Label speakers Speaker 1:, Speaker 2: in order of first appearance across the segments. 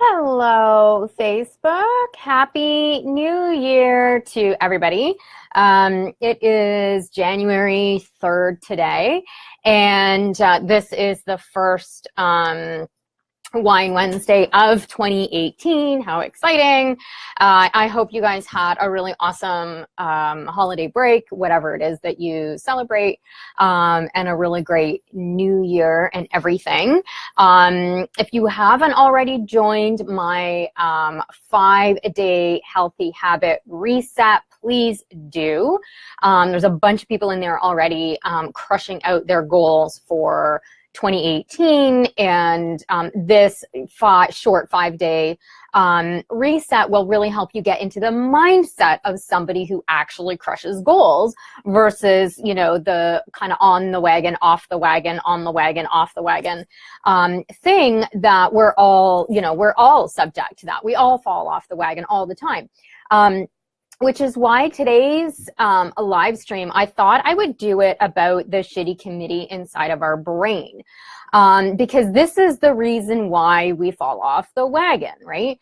Speaker 1: Hello, Facebook. Happy New Year to everybody. It is January 3rd today, and this is the first Wine Wednesday of 2018. How exciting. I hope you guys had a really awesome holiday break, whatever it is that you celebrate, and a really great new year and everything. If you haven't already joined my 5-day healthy habit reset, please do. There's a bunch of people in there already crushing out their goals for 2018, and this short 5-day reset will really help you get into the mindset of somebody who actually crushes goals versus, the kind of on the wagon, off the wagon, on the wagon, off the wagon thing that we're all subject to that. We all fall off the wagon all the time. Which is why today's live stream, I thought I would do it about the shitty committee inside of our brain. Because this is the reason why we fall off the wagon, right?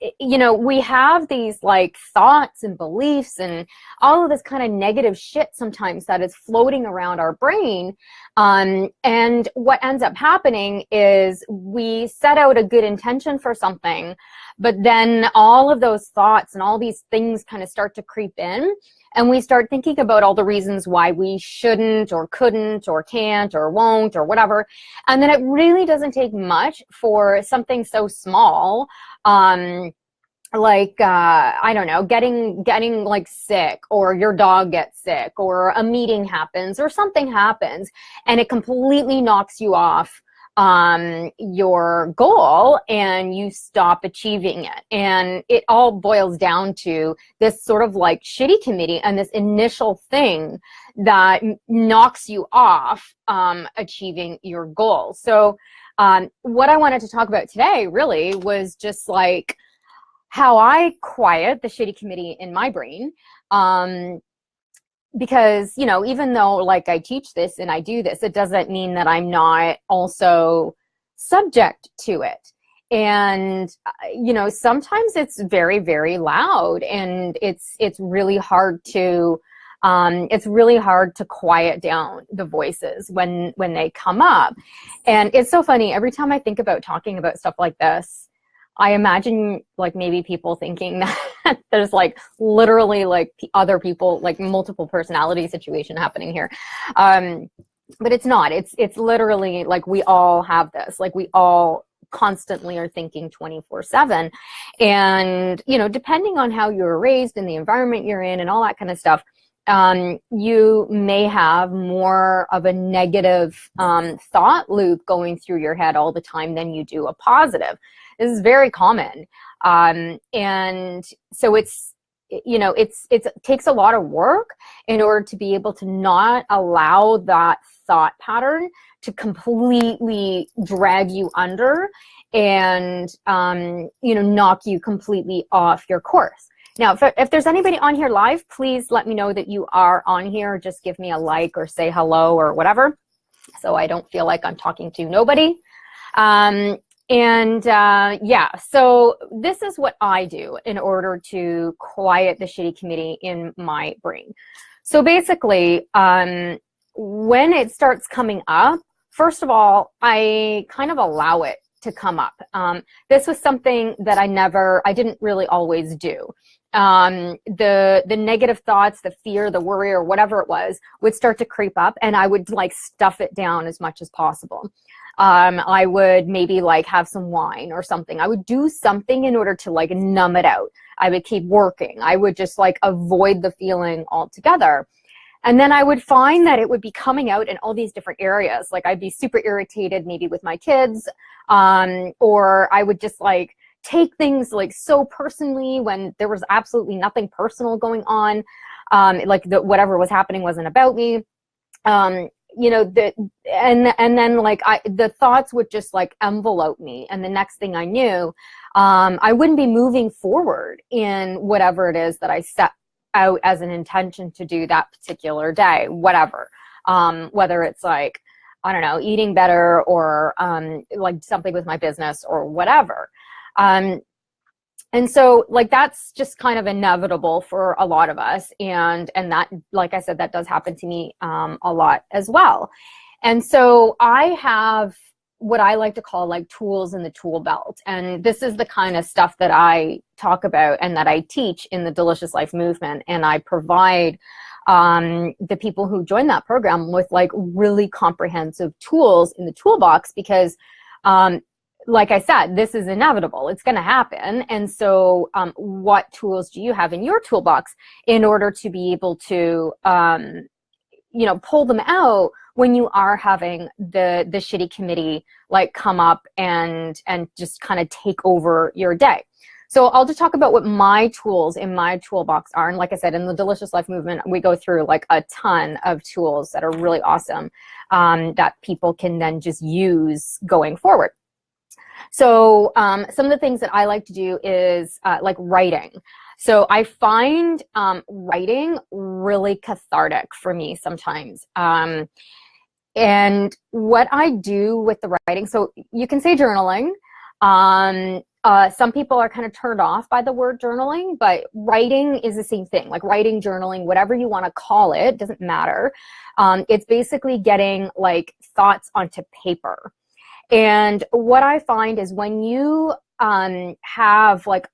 Speaker 1: We have these like thoughts and beliefs and all of this kind of negative shit sometimes that is floating around our brain. And what ends up happening is we set out a good intention for something, but then all of those thoughts and all these things kind of start to creep in, and we start thinking about all the reasons why we shouldn't or couldn't or can't or won't or whatever. And then it really doesn't take much for something so small, I don't know, getting like sick, or your dog gets sick, or a meeting happens, or something happens, and it completely knocks you off your goal, and you stop achieving it. And it all boils down to this sort of like shitty committee and this initial thing that knocks you off achieving your goal. So what I wanted to talk about today really was just like how I quiet the shitty committee in my brain. Because, even though like I teach this and I do this, it doesn't mean that I'm not also subject to it. And, sometimes it's very, very loud, and it's really hard to quiet down the voices when they come up. And it's so funny. Every time I think about talking about stuff like this, I imagine like maybe people thinking that there's like literally like other people, like multiple personality situation happening here. But it's not. It's literally like we all have this. Like we all constantly are thinking 24/7. And, depending on how you were raised and the environment you're in and all that kind of stuff, you may have more of a negative thought loop going through your head all the time than you do a positive. This is very common. And so it takes a lot of work in order to be able to not allow that thought pattern to completely drag you under and, knock you completely off your course. Now, if there's anybody on here live, please let me know that you are on here. Just give me a like or say hello or whatever, so I don't feel like I'm talking to nobody. So this is what I do in order to quiet the shitty committee in my brain. So basically, when it starts coming up, first of all, I kind of allow it to come up. This was something that I didn't really always do. The negative thoughts, the fear, the worry, or whatever it was, would start to creep up, and I would like stuff it down as much as possible. I would maybe like have some wine or something. I would do something in order to like numb it out. I would keep working. I would just like avoid the feeling altogether. And then I would find that it would be coming out in all these different areas. Like I'd be super irritated maybe with my kids, or I would just like take things like so personally when there was absolutely nothing personal going on. Whatever was happening wasn't about me. And then like the thoughts would just like envelope me, and the next thing I knew, I wouldn't be moving forward in whatever it is that I set out as an intention to do that particular day, whatever. Whether it's like I don't know, eating better, or like something with my business or whatever. And so like that's just kind of inevitable for a lot of us. And that, like I said, that does happen to me a lot as well. And so I have what I like to call like tools in the tool belt. And this is the kind of stuff that I talk about and that I teach in the Delicious Life movement. And I provide the people who join that program with like really comprehensive tools in the toolbox, because like I said, this is inevitable. It's going to happen. And so what tools do you have in your toolbox in order to be able to, you know, pull them out when you are having the shitty committee like come up and just kind of take over your day? So I'll just talk about what my tools in my toolbox are. And like I said, in the Delicious Life movement, we go through like a ton of tools that are really awesome that people can then just use going forward. So some of the things that I like to do is like writing. So I find writing really cathartic for me sometimes. And what I do with the writing, so you can say journaling. Some people are kind of turned off by the word journaling, but writing is the same thing. Like writing, journaling, whatever you want to call it, doesn't matter. It's basically getting like thoughts onto paper. And what I find is when you have like,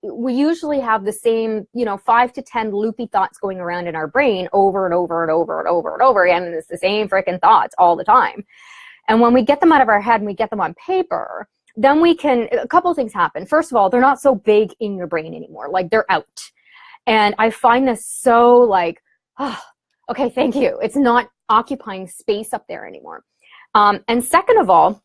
Speaker 1: we usually have the same, you know, 5 to 10 loopy thoughts going around in our brain over and over and over and over and over again. And it's the same freaking thoughts all the time. And when we get them out of our head and we get them on paper, then we can, a couple of things happen. First of all, they're not so big in your brain anymore. Like they're out. And I find this so like, oh, okay, thank you. It's not occupying space up there anymore. And second of all,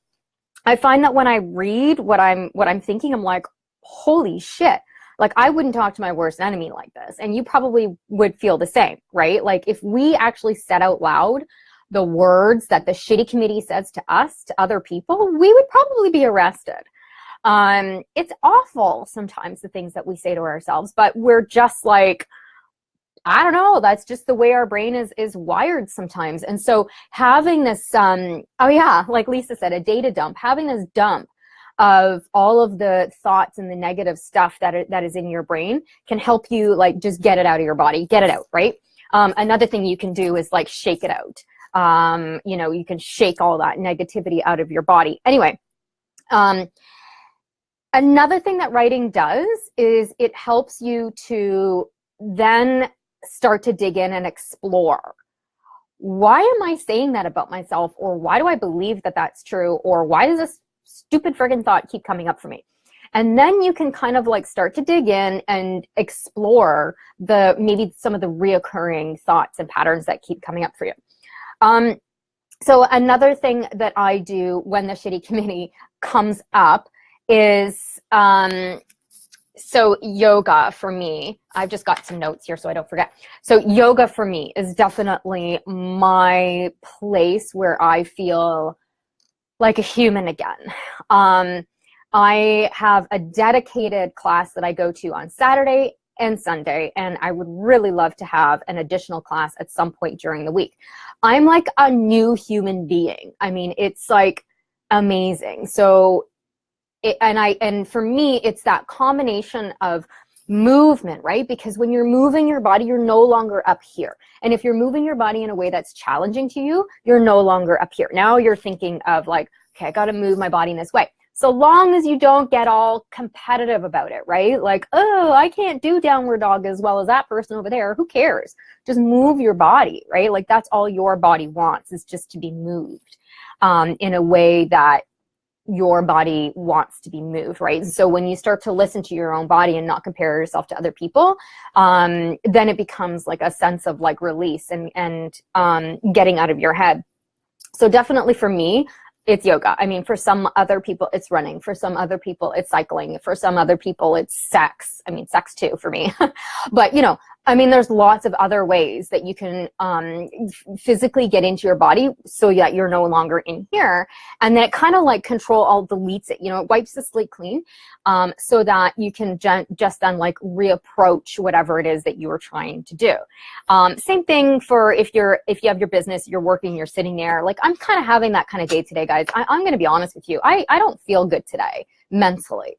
Speaker 1: I find that when I read what I'm thinking, I'm like, holy shit. Like I wouldn't talk to my worst enemy like this. And you probably would feel the same, right? Like if we actually said out loud the words that the shitty committee says to us, to other people, we would probably be arrested. It's awful sometimes, the things that we say to ourselves, but we're just like, I don't know, that's just the way our brain is wired sometimes. And so having this, oh yeah, like Lisa said, a data dump, having this dump of all of the thoughts and the negative stuff that is in your brain can help you like just get it out of your body, get it out, right? Another thing you can do is like shake it out. You know, you can shake all that negativity out of your body. Anyway, another thing that writing does is it helps you to then start to dig in and explore. Why am I saying that about myself? Or why do I believe that that's true? Or why does this stupid friggin' thought keep coming up for me? And then you can kind of like start to dig in and explore maybe some of the reoccurring thoughts and patterns that keep coming up for you. So another thing that I do when the shitty committee comes up is, so yoga for me, I've just got some notes here so I don't forget. So yoga for me is definitely my place where I feel like a human again. I have a dedicated class that I go to on Saturday and Sunday, and I would really love to have an additional class at some point during the week. I'm like a new human being. I mean, it's like amazing. So and for me, it's that combination of movement, right? Because when you're moving your body, you're no longer up here. And if you're moving your body in a way that's challenging to you, you're no longer up here. Now you're thinking of like, okay, I got to move my body in this way. So long as you don't get all competitive about it, right? Like, oh, I can't do downward dog as well as that person over there. Who cares? Just move your body, right? Like that's all your body wants, is just to be moved in a way that your body wants to be moved, right? And so when you start to listen to your own body and not compare yourself to other people, then it becomes like a sense of like release and getting out of your head. So definitely for me, it's yoga. I mean, for some other people, it's running. For some other people, it's cycling. For some other people, it's sex. I mean, sex too for me. But, you know, I mean, there's lots of other ways that you can physically get into your body so that you're no longer in here. And then it kind of like deletes it, it wipes the slate clean, so that you can just then like reapproach whatever it is that you were trying to do. Same thing for if you have your business, you're working, you're sitting there. Like, I'm kind of having that kind of day today, guys. I'm going to be honest with you. I don't feel good today mentally.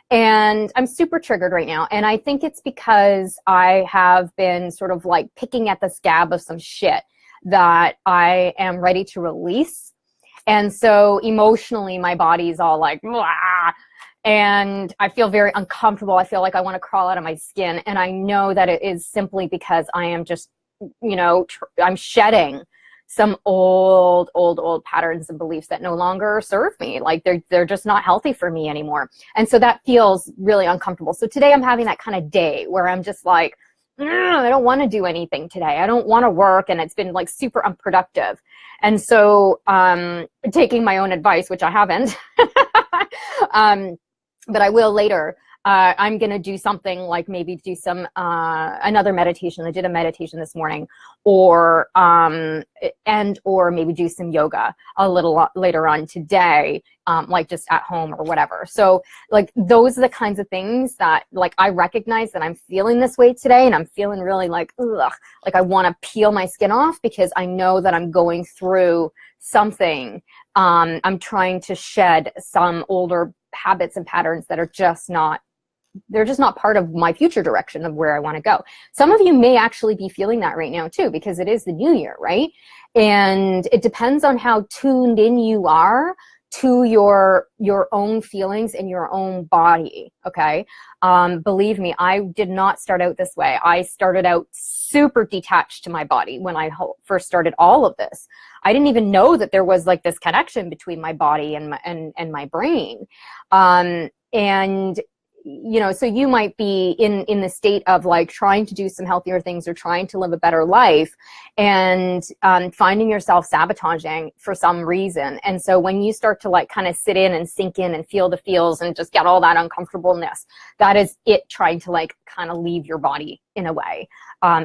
Speaker 1: And I'm super triggered right now. And I think it's because I have been sort of like picking at the scab of some shit that I am ready to release. And so emotionally, my body's all like, blah, and I feel very uncomfortable. I feel like I want to crawl out of my skin. And I know that it is simply because I am just, I'm shedding some old patterns and beliefs that no longer serve me. Like they're just not healthy for me anymore. And so that feels really uncomfortable. So today I'm having that kind of day where I'm just like, I don't want to do anything today. I don't want to work. And it's been like super unproductive. And so taking my own advice, which I haven't, but I will later. I'm going to do something like maybe do some, another meditation. I did a meditation this morning, or maybe do some yoga a little later on today, like just at home or whatever. So like, those are the kinds of things that like, I recognize that I'm feeling this way today, and I'm feeling really like, ugh, like I want to peel my skin off because I know that I'm going through something. I'm trying to shed some older habits and patterns that are just not, they're just not part of my future direction of where I want to go. Some of you may actually be feeling that right now too, because it is the new year, right? And it depends on how tuned in you are to your own feelings and your own body, okay? Believe me, I did not start out this way. I started out super detached to my body when I first started all of this. I didn't even know that there was like this connection between my body and my brain. And so you might be in the state of like trying to do some healthier things or trying to live a better life, and finding yourself sabotaging for some reason. And so when you start to like kind of sit in and sink in and feel the feels and just get all that uncomfortableness, that is it trying to like kind of leave your body in a way,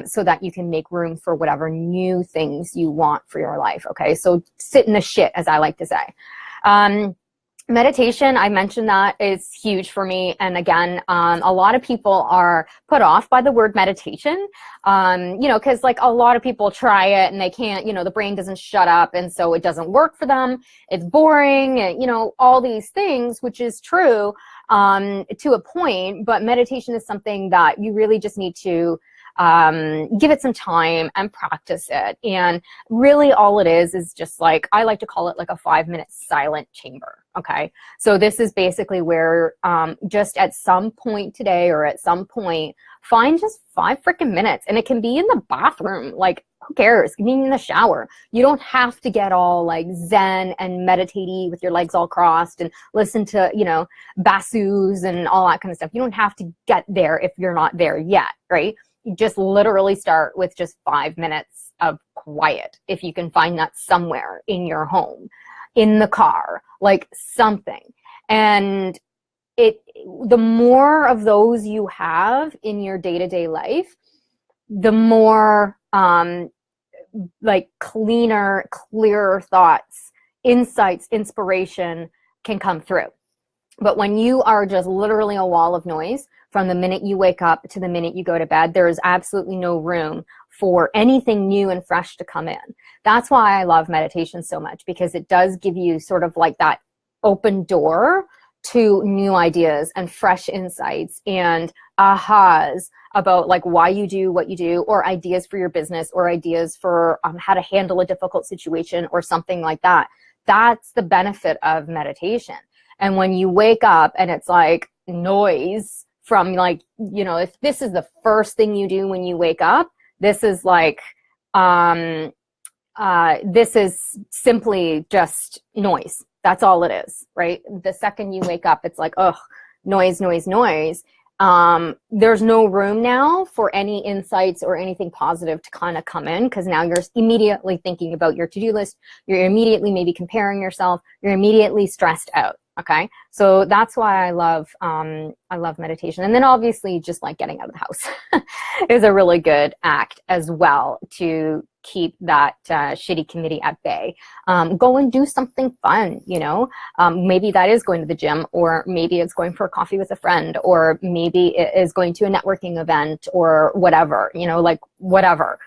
Speaker 1: so that you can make room for whatever new things you want for your life. Okay, so sit in the shit, as I like to say. Meditation, I mentioned that, is huge for me. And again, a lot of people are put off by the word meditation, because like a lot of people try it and they can't, the brain doesn't shut up. And so it doesn't work for them. It's boring, and, all these things, which is true to a point. But meditation is something that you really just need to give it some time and practice it. And really all it is just like, I like to call it like a 5-minute silent chamber. Okay. So this is basically where, just at some point today or at some point, find just 5 freaking minutes, and it can be in the bathroom. Like, who cares? It can be in the shower. You don't have to get all like Zen and meditate-y with your legs all crossed and listen to, bassus and all that kind of stuff. You don't have to get there if you're not there yet, right? You just literally start with just 5 minutes of quiet. If you can find that somewhere in your home, in the car, like something. And the more of those you have in your day-to-day life, the more like cleaner, clearer thoughts, insights, inspiration can come through. But when you are just literally a wall of noise from the minute you wake up to the minute you go to bed, there is absolutely no room for anything new and fresh to come in. That's why I love meditation so much, because it does give you sort of like that open door to new ideas and fresh insights and ahas about like why you do what you do, or ideas for your business, or ideas for how to handle a difficult situation or something like that. That's the benefit of meditation. And when you wake up and it's like noise from like, if this is the first thing you do when you wake up, this is like, this is simply just noise. That's all it is, right? The second you wake up, it's like, oh, noise, noise, noise. There's no room now for any insights or anything positive to kind of come in, because now you're immediately thinking about your to-do list. You're immediately maybe comparing yourself. You're immediately stressed out. Okay, so that's why I love meditation. And then obviously just like getting out of the house is a really good act as well to keep that shitty committee at bay. Go and do something fun, you know. Maybe that is going to the gym, or maybe it's going for a coffee with a friend, or maybe it is going to a networking event, or whatever, you know, like whatever.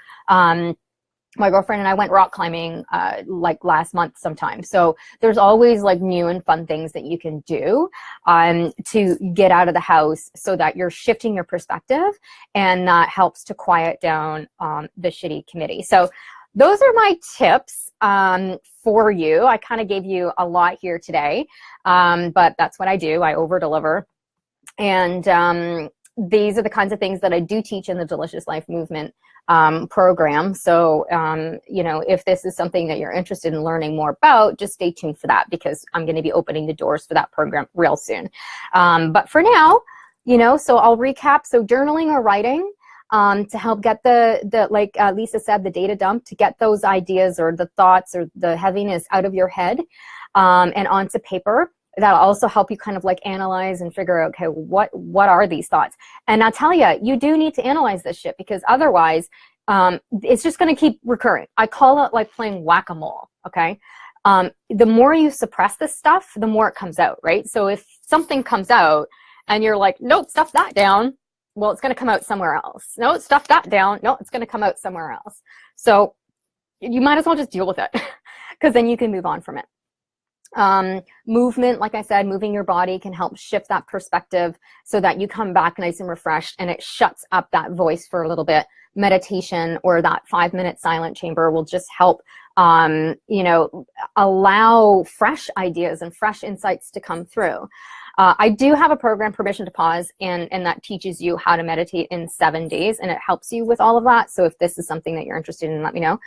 Speaker 1: My girlfriend and I went rock climbing like last month sometime. So there's always like new and fun things that you can do to get out of the house so that you're shifting your perspective, and that helps to quiet down the shitty committee. So those are my tips for you. I kind of gave you a lot here today, but that's what I do. I over deliver. And these are the kinds of things that I do teach in the Delicious Life Movement program. So, you know, if this is something that you're interested in learning more about, just stay tuned for that, because I'm going to be opening the doors for that program real soon. But for now, you know, so I'll recap. So journaling or writing to help get the like Lisa said, the data dump, to get those ideas or the thoughts or the heaviness out of your head and onto paper. That'll also help you kind of like analyze and figure out, okay, what are these thoughts? And I'll tell you, you do need to analyze this shit, because otherwise it's just going to keep recurring. I call it like playing whack-a-mole, okay? The more you suppress this stuff, the more it comes out, right? So if something comes out and you're like, nope, stuff that down, well, it's going to come out somewhere else. No, stuff that down. No, it's going to come out somewhere else. So you might as well just deal with it, because then you can move on from it. Movement, like I said, moving your body can help shift that perspective so that you come back nice and refreshed, and it shuts up that voice for a little bit. Meditation or that 5-minute silent chamber will just help, you know, allow fresh ideas and fresh insights to come through. I do have a program, Permission to Pause, and that teaches you how to meditate in 7 days, and it helps you with all of that. So if this is something that you're interested in, let me know.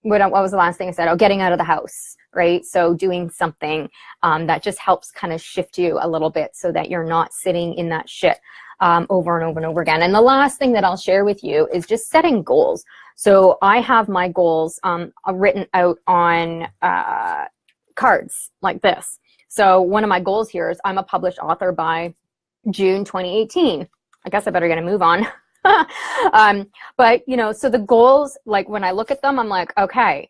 Speaker 1: What was the last thing I said? Oh, getting out of the house, right? So doing something that just helps kind of shift you a little bit so that you're not sitting in that shit over and over and over again. And the last thing that I'll share with you is just setting goals. So I have my goals written out on cards like this. So one of my goals here is I'm a published author by June 2018. I guess I better get a move on. But you know, so the goals, like when I look at them, I'm like, okay,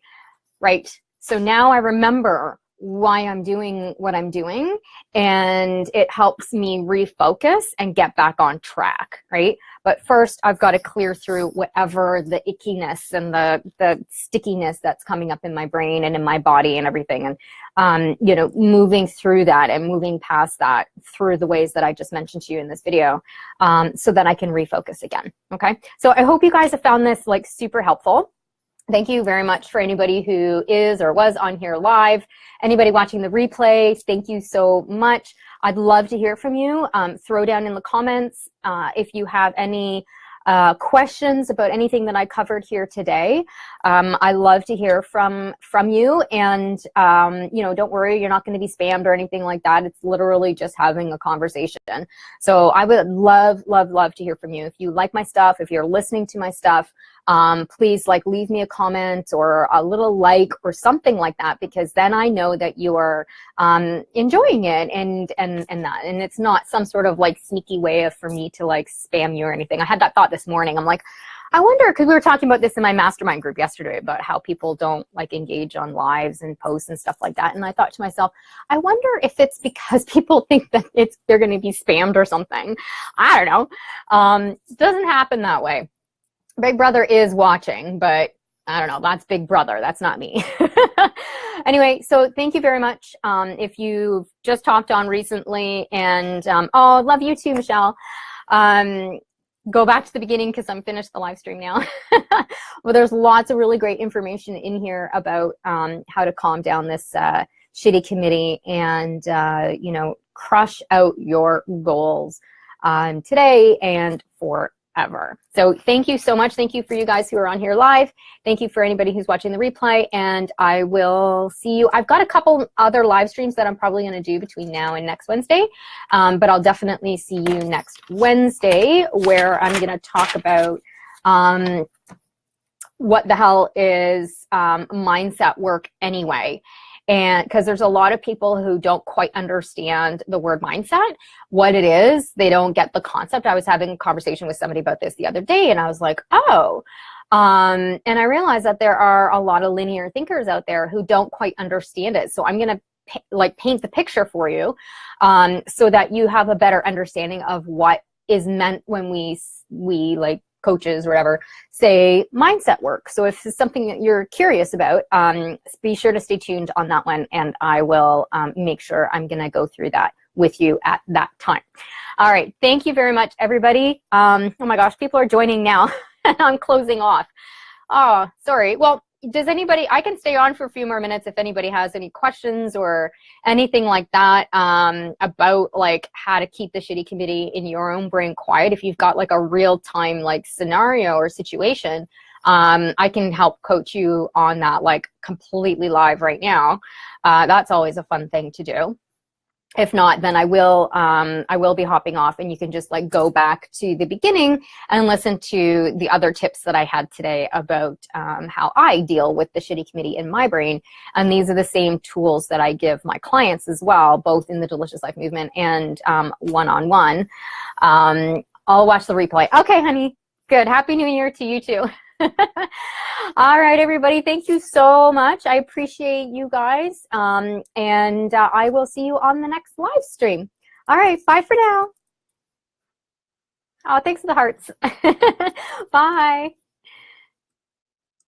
Speaker 1: right. So now I remember why I'm doing what I'm doing, and it helps me refocus and get back on track, right? But first I've got to clear through whatever the ickiness and the stickiness that's coming up in my brain and in my body and everything. And, you know, moving through that and moving past that through the ways that I just mentioned to you in this video, so that I can refocus again. Okay. So I hope you guys have found this like super helpful. Thank you very much for anybody who is or was on here live. Anybody watching the replay, thank you so much. I'd love to hear from you. Throw down in the comments if you have any questions about anything that I covered here today. I love to hear from you, and you know, don't worry, you're not going to be spammed or anything like that. It's literally just having a conversation. So I would love to hear from you. If you like my stuff, if you're listening to my stuff, please like leave me a comment or a little like or something like that, because then I know that you are enjoying it, and it's not some sort of like sneaky way for me to like spam you or anything. I had that thought this morning. I'm like, I wonder, because we were talking about this in my mastermind group yesterday about how people don't like engage on lives and posts and stuff like that. And I thought to myself, I wonder if it's because people think that they're going to be spammed or something. I don't know. It doesn't happen that way. Big Brother is watching, but I don't know. That's Big Brother. That's not me. Anyway, so thank you very much. If you've just hopped on recently, and oh, love you too, Michelle. Go back to the beginning because I'm finished the live stream now. Well, there's lots of really great information in here about how to calm down this shitty committee and, you know, crush out your goals today and forever. So thank you so much. Thank you for you guys who are on here live. Thank you for anybody who's watching the replay, and I will see you. I've got a couple other live streams that I'm probably going to do between now and next Wednesday, but I'll definitely see you next Wednesday, where I'm going to talk about what the hell is mindset work anyway. And because there's a lot of people who don't quite understand the word mindset, what it is, they don't get the concept. I was having a conversation with somebody about this the other day, and I was like, oh, and I realized that there are a lot of linear thinkers out there who don't quite understand it. So I'm going to paint the picture for you, so that you have a better understanding of what is meant when we like coaches or whatever say mindset work. So if it's something that you're curious about, be sure to stay tuned on that one, and I will make sure I'm going to go through that with you at that time. All right. Thank you very much, everybody. Oh my gosh, people are joining now. I'm closing off. Oh, sorry. Well, does anybody, I can stay on for a few more minutes if anybody has any questions or anything like that, about like how to keep the shitty committee in your own brain quiet. If you've got like a real time like scenario or situation, I can help coach you on that, like completely live right now. That's always a fun thing to do. If not, then I will be hopping off, and you can just like go back to the beginning and listen to the other tips that I had today about how I deal with the shitty committee in my brain. And these are the same tools that I give my clients as well, both in the Delicious Life movement and one-on-one. I'll watch the replay. Okay, honey. Good. Happy New Year to you too. All right, everybody. Thank you so much. I appreciate you guys. And I will see you on the next live stream. All right. Bye for now. Oh, thanks for the hearts. Bye.